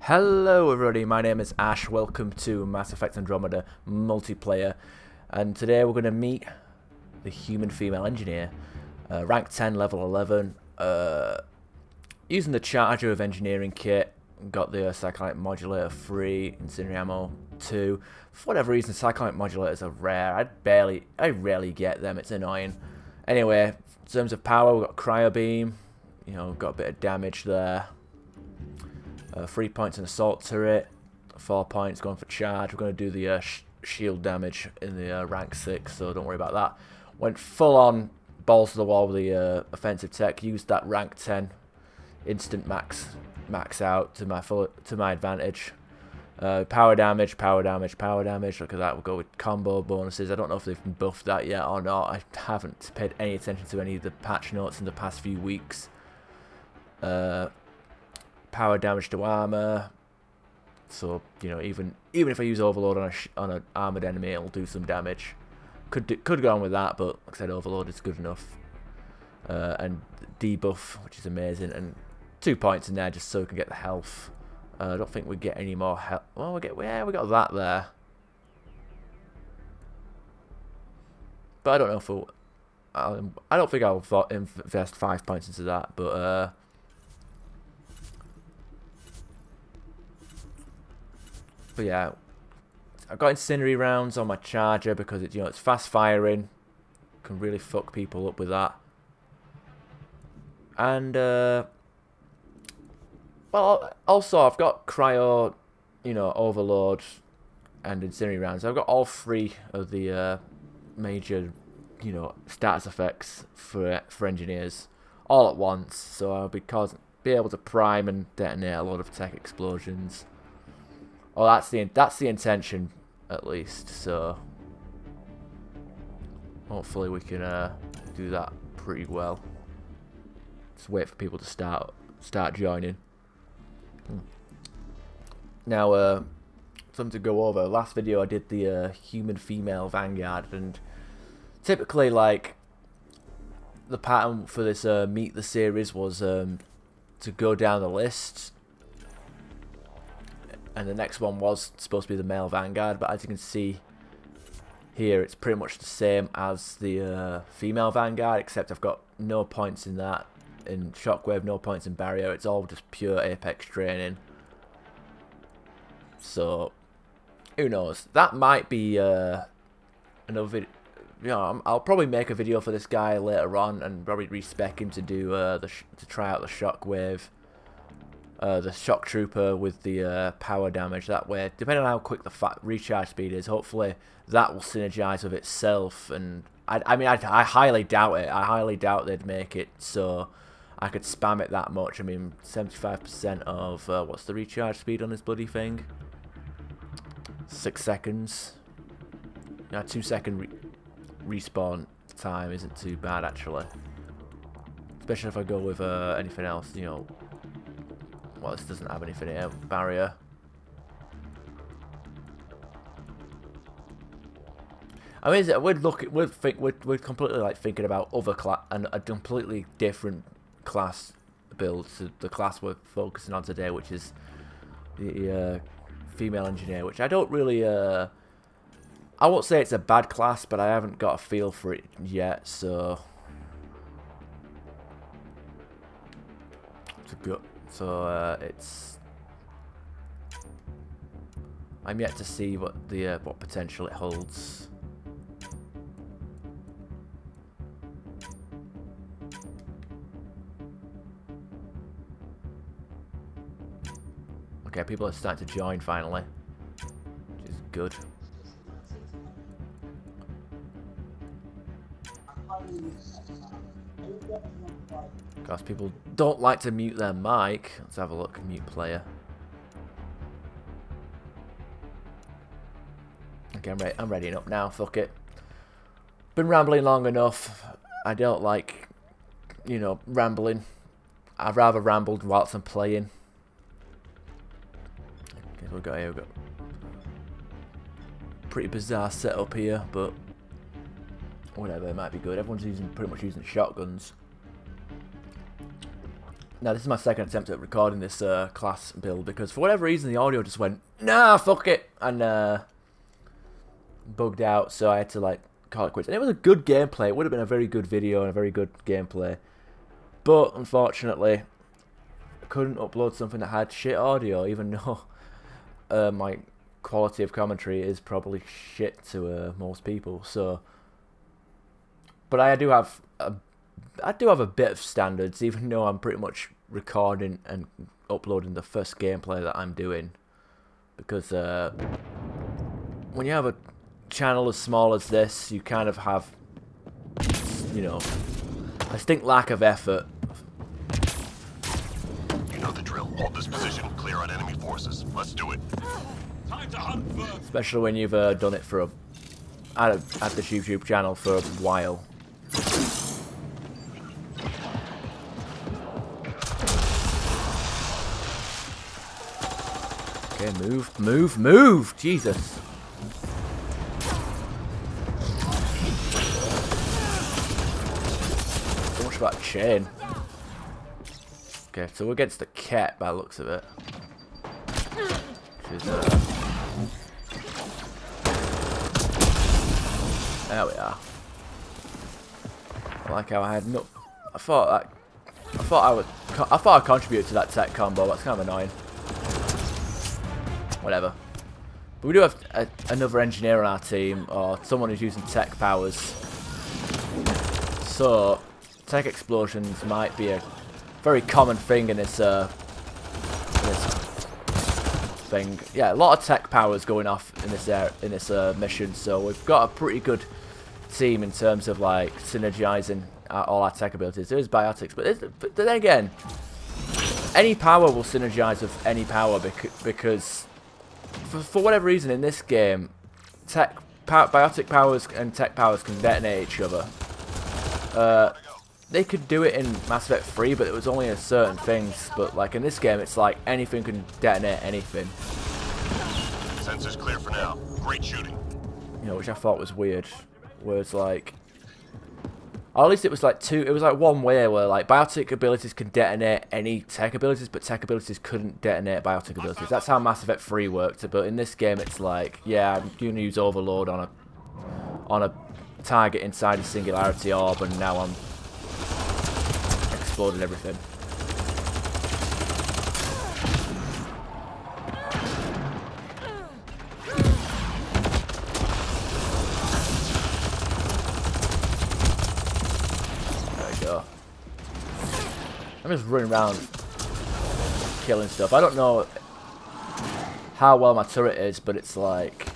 Hello everybody, my name is Ash, welcome to Mass Effect Andromeda multiplayer, and today we're going to meet the human female engineer, rank 10, level 11, using the charger of engineering kit. Got the cyclonic modulator 3, incendiary ammo 2. For whatever reason, cyclonic modulators are rare. I rarely get them, it's annoying. Anyway, in terms of power, we've got cryo beam, got a bit of damage there. 3 points in assault turret, 4 points going for charge. We're going to do the shield damage in the rank 6, so don't worry about that. Went full on balls to the wall with the offensive tech. Used that rank 10 instant max out to my advantage. Power damage. Look at that. We'll go with combo bonuses. I don't know if they've buffed that yet or not. I haven't paid any attention to any of the patch notes in the past few weeks. Power damage to armor, so even if I use overload on an armored enemy, it'll do some damage. Could go on with that, but like I said, overload is good enough. And debuff, which is amazing, and 2 points in there just so we can get the health. I don't think we get any more health. Well, we got that there, but I don't know if I don't think I'll invest 5 points into that, but. But yeah, I've got incendiary rounds on my charger because it's fast firing. Can really fuck people up with that. And well, also I've got cryo, overload, and incendiary rounds. I've got all three of the major, status effects for engineers all at once. So I'll be able to prime and detonate a lot of tech explosions. Oh, that's the intention, at least. So hopefully we can do that pretty well. Just wait for people to start joining. Now, something to go over. Last video I did the human female vanguard, and typically, like, the pattern for this meet the series was to go down the list. And the next one was supposed to be the male vanguard, but as you can see here, it's pretty much the same as the female vanguard, except I've got no points in that, in shockwave, no points in barrier. It's all just pure apex training. So who knows? That might be another video. I'll probably make a video for this guy later on, and probably respec him to do to try out the shockwave. The shock trooper with the power damage. That way, depending on how quick the recharge speed is, hopefully that will synergize with itself. And I mean, I highly doubt it. I highly doubt they'd make it so I could spam it that much. I mean, 75% of what's the recharge speed on this bloody thing? 6 seconds. 2 second respawn time isn't too bad actually, especially if I go with anything else. Well, this doesn't have anything here. Barrier. I mean, we're completely like thinking about other class and a completely different class build to the class we're focusing on today, which is the female engineer. Which I don't really. I won't say it's a bad class, but I haven't got a feel for it yet. So it's a good. So I'm yet to see what potential it holds. Okay, people are starting to join finally, which is good. Because people don't like to mute their mic. Let's have a look. Mute player. Okay, I'm readying up now. Fuck it. Been rambling long enough. I don't like, rambling. I've rather rambled whilst I'm playing. Okay, so here we go. Pretty bizarre setup here, but whatever. It might be good. Everyone's pretty much using shotguns. Now this is my second attempt at recording this class build because for whatever reason the audio just went, nah, fuck it, and bugged out, so I had to like call it quits. And it was a good gameplay. It would have been a very good video and a very good gameplay, but unfortunately I couldn't upload something that had shit audio, even though my quality of commentary is probably shit to most people. So, but I do have a bit of standards, even though I'm pretty much recording and uploading the first gameplay that I'm doing, because when you have a channel as small as this, you kind of have, you know, a distinct lack of effort. You know the drill. Hold this position, clear on enemy forces. Let's do it. Time to hunt first. Especially when you've done it for at this YouTube channel for a while. Okay, move! Jesus. So much about chain. Okay, so we're against the cat by the looks of it. Which is, there we are. I like how I had no. I thought I'd contribute to that tech combo. That's kind of annoying. Whatever. But we do have another engineer on our team, or someone who's using tech powers. So tech explosions might be a very common thing in this thing. Yeah, a lot of tech powers going off in this mission. So we've got a pretty good team in terms of like synergizing all our tech abilities. There is biotics, but then again, any power will synergize with any power because for whatever reason in this game, biotic powers and tech powers can detonate each other. They could do it in Mass Effect 3, but it was only in certain things. But like in this game, it's like anything can detonate anything. Sensors clear for now. Great shooting. You know, which I thought was weird. Where it's like, or at least it was like two. It was like one way where like biotic abilities can detonate any tech abilities, but tech abilities couldn't detonate biotic abilities. That's how Mass Effect 3 worked. But in this game, it's like, yeah, I'm gonna use Overload on a target inside a Singularity Orb, and now I'm exploding everything. I'm just running around killing stuff. I don't know how well my turret is, but it's like,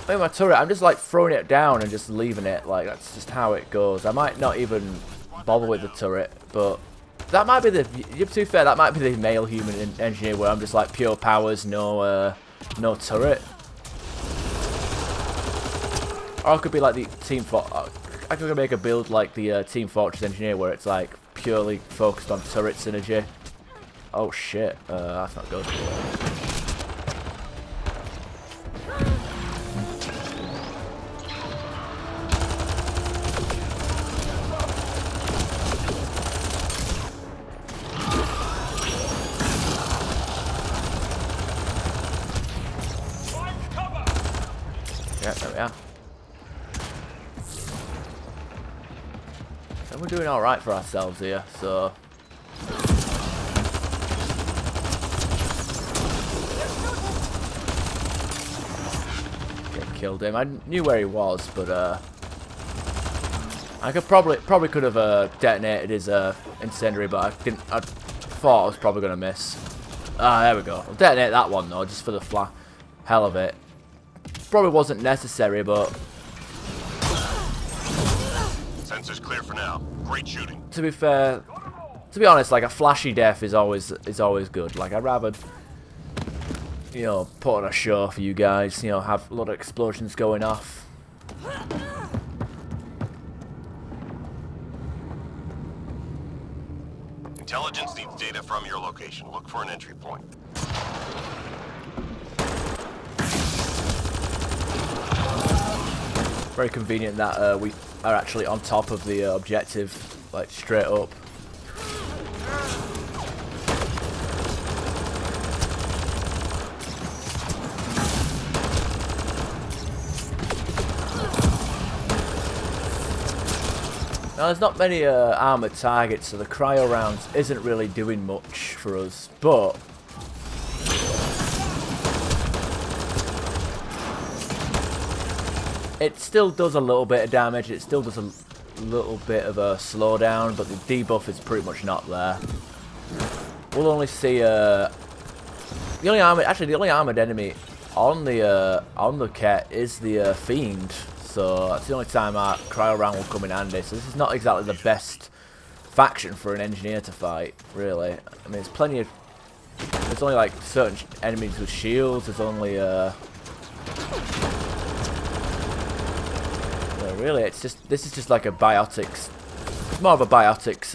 I mean, my turret, I'm just like throwing it down and just leaving it. Like, that's just how it goes. I might not even bother with the turret, but that might be the, to be fair, that might be the male human engineer where I'm just like pure powers, no turret. Or it could be like the Team Fortress. I could make a build like the Team Fortress engineer where it's like purely focused on turret synergy. Oh shit, that's not good. Yeah, there we are. And we're doing alright for ourselves here, so. Okay, killed him. I knew where he was, but I could probably could have detonated his incendiary, but I didn't. I thought I was probably gonna miss. Ah, there we go. I'll detonate that one though, just for the hell of it. Probably wasn't necessary, but. Sensors clear for now. Great shooting. To be fair, to be honest, like a flashy death is always good. Like I'd rather, you know, put on a show for you guys. You know, have a lot of explosions going off. Intelligence needs data from your location. Look for an entry point. Very convenient that we are actually on top of the objective, like straight up. Now, there's not many armoured targets, so the cryo rounds isn't really doing much for us, but it still does a little bit of damage. It still does a little bit of a slowdown, but the debuff is pretty much not there. We'll only see the only armoured enemy on the Ket is the Fiend. So that's the only time our cryo round will come in handy. So this is not exactly the best faction for an engineer to fight, really. I mean, there's plenty of... There's only like certain enemies with shields. There's only... really, it's just... This is just like a biotics... It's more of a biotics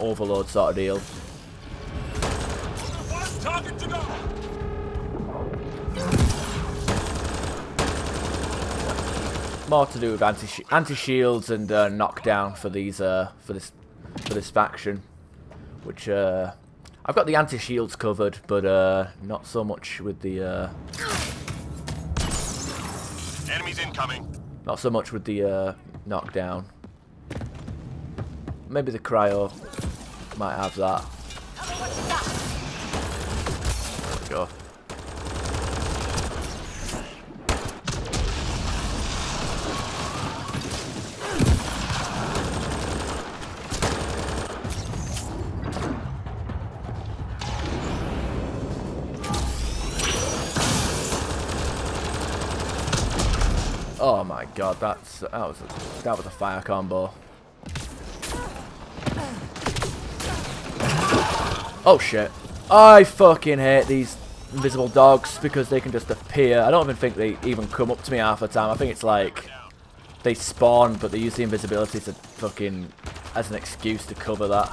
overload sort of deal. More to do with anti-shields and knockdown for these for this faction, which I've got the anti-shields covered, but not so much with the enemies incoming. Not so much with the knockdown. Maybe the cryo might have that. There we go. Oh my god, that was a fire combo. Oh shit. I fucking hate these invisible dogs because they can just appear. I don't even think they even come up to me half the time. I think it's like they spawn, but they use the invisibility to fucking as an excuse to cover that.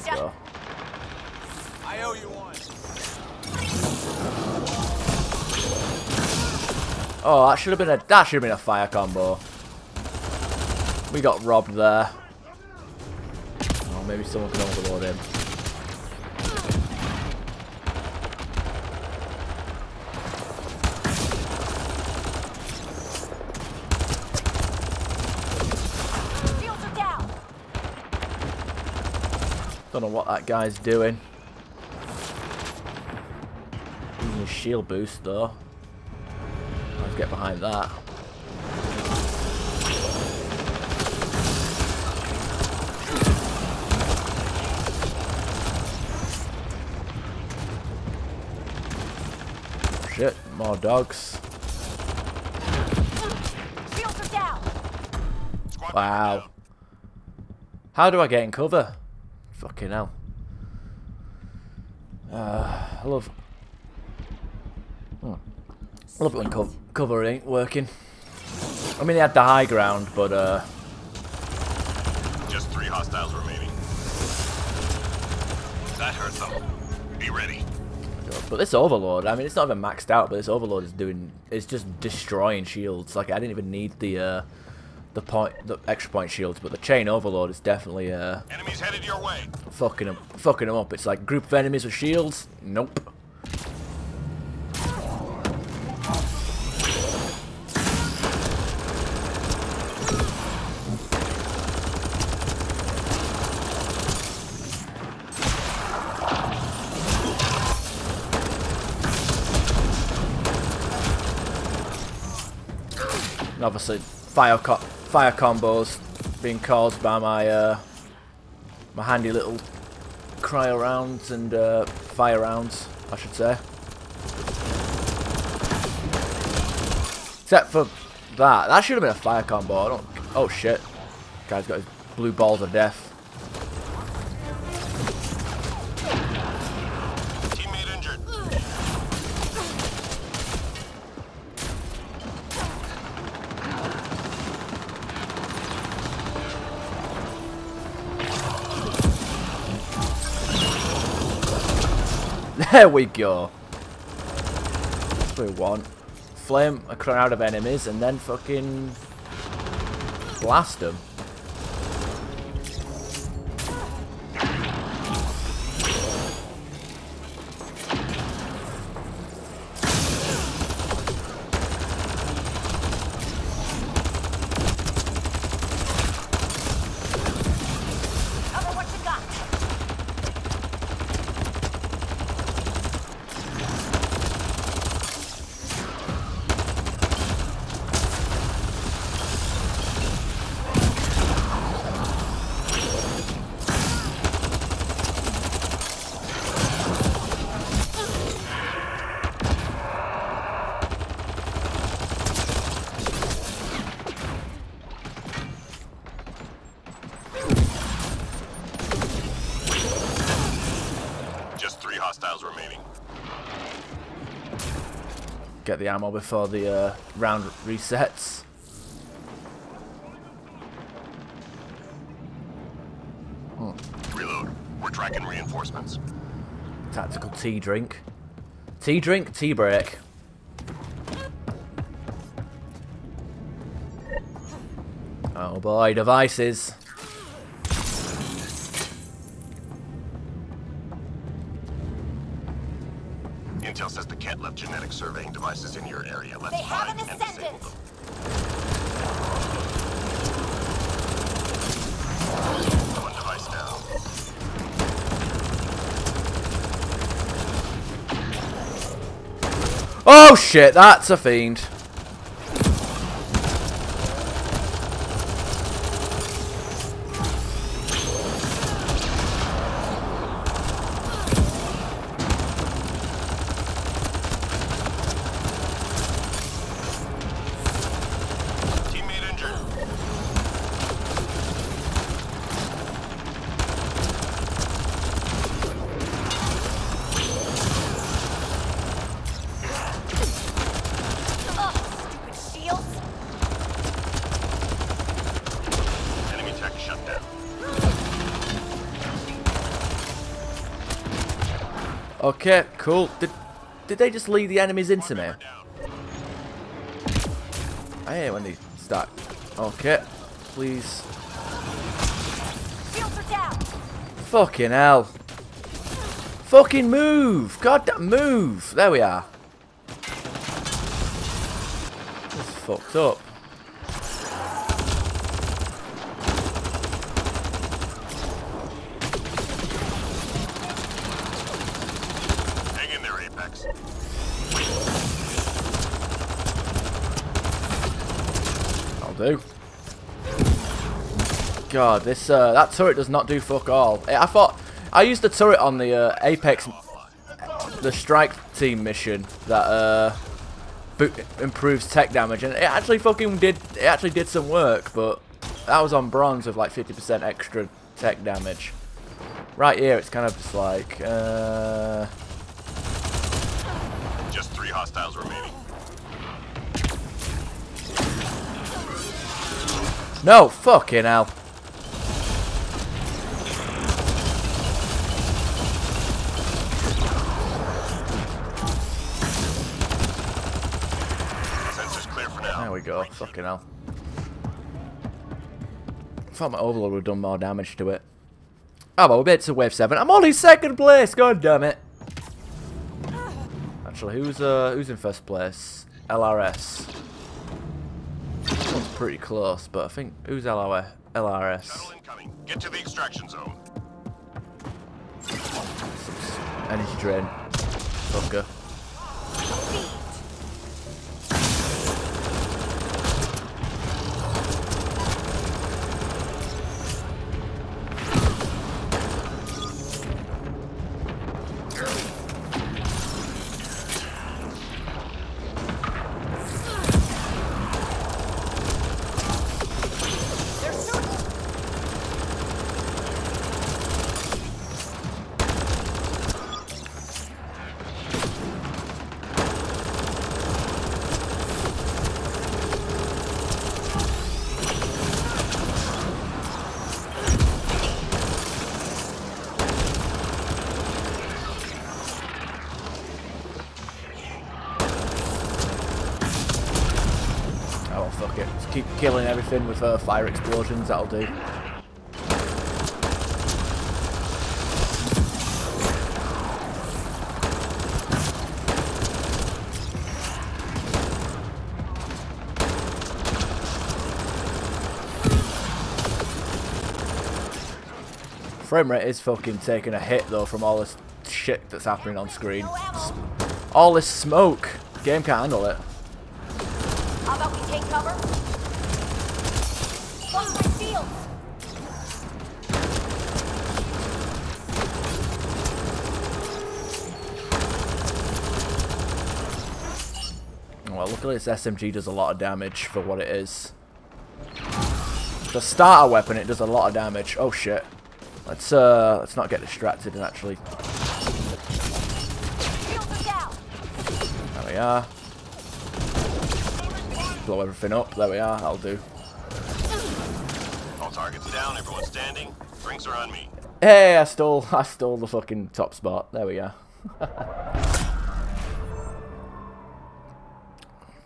So. I owe you one. Oh, that should have been a fire combo. We got robbed there. Oh, maybe someone can overload him. Don't know what that guy's doing. Using a shield boost though. Let's get behind that. Shit, more dogs. Wow. How do I get in cover? Fucking hell. I love it when cover ain't working. I mean, they had the high ground, but just 3 hostiles remaining. That hurts them. Be ready. But this overload, I mean, it's not even maxed out, but this overload is just destroying shields. Like, I didn't even need the extra point shields, but the chain overload is definitely enemies headed your way. fucking them up. It's like group of enemies with shields. Nope. And obviously, fire combos being caused by my my handy little cryo rounds and fire rounds, I should say. Except for that should have been a fire combo. I don't. Oh shit! Guy's got his blue balls of death. Teammate injured. There we go. That's what we want. Flame a crowd of enemies and then fucking blast them. get the ammo before the round resets. Reload. We're tracking reinforcements. Tactical tea drink. Tea drink, tea break. Oh boy, devices. Intel says the cat left genetic surveying devices in your area. Let's They have an find and disable ascendant. them. One device down. Oh shit, that's a fiend. Teammate injured. Ugh, stupid shields. Enemy tech shut down. Okay, cool. Did they just lead the enemies into me? Down. I hate when they start. Okay, please. Shields are down. Fucking hell. Fucking move! God damn, move! There we are. That's fucked up. Hang in there, Apex. I'll do. God, this that turret does not do fuck all. I thought I used the turret on the Apex, the strike team mission that improves tech damage, and it actually fucking did. It actually did some work, but that was on bronze with like 50% extra tech damage. Right here, it's kind of just like Just 3 hostiles remaining. no fucking hell. Sensors clear for now. There we go. Fucking hell. I thought my overload would have done more damage to it. Oh well, we made it to wave 7. I'm only second place. God damn it. Actually, who's in first place? LRS. That's pretty close, but I think who's LRS? Shuttle incoming. Get to the extraction zone. Energy drain. Fucker. Oh, fuck it. Just keep killing everything with fire explosions, that'll do. Frame rate is fucking taking a hit though from all this shit that's happening on screen. All this smoke. Game can't handle it. How about we take cover? Lost my shields. Well, luckily this SMG does a lot of damage for what it is. The starter weapon, it does a lot of damage. Oh shit. Let's not get distracted and actually. Shields are down. There we are. blow everything up. There we are. That'll do. All targets down. Everyone standing. Drinks are on me. Hey, I stole the fucking top spot. There we are.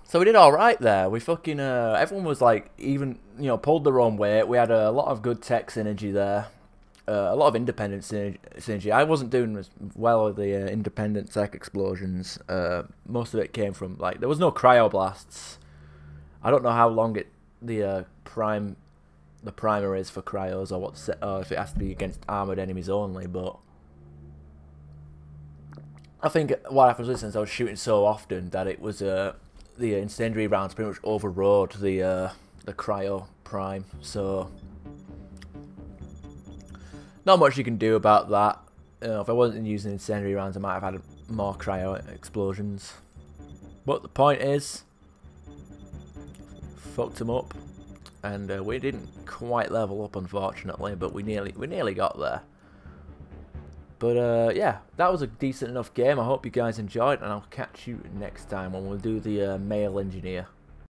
So we did all right there. We fucking everyone was like even pulled their own weight. We had a lot of good tech synergy there. A lot of independent synergy. I wasn't doing as well with the independent tech explosions. Most of it came from like there was no cryoblasts. I don't know how long the primer is for cryos, or if it has to be against armored enemies only. But I think what happens is, since I was shooting so often, that it was the incendiary rounds pretty much overrode the cryo prime. So not much you can do about that. If I wasn't using incendiary rounds, I might have had more cryo explosions. But the point is, fucked them up, and we didn't quite level up, unfortunately, but we nearly got there. But yeah, that was a decent enough game. I hope you guys enjoyed, and I'll catch you next time when we'll do the male engineer.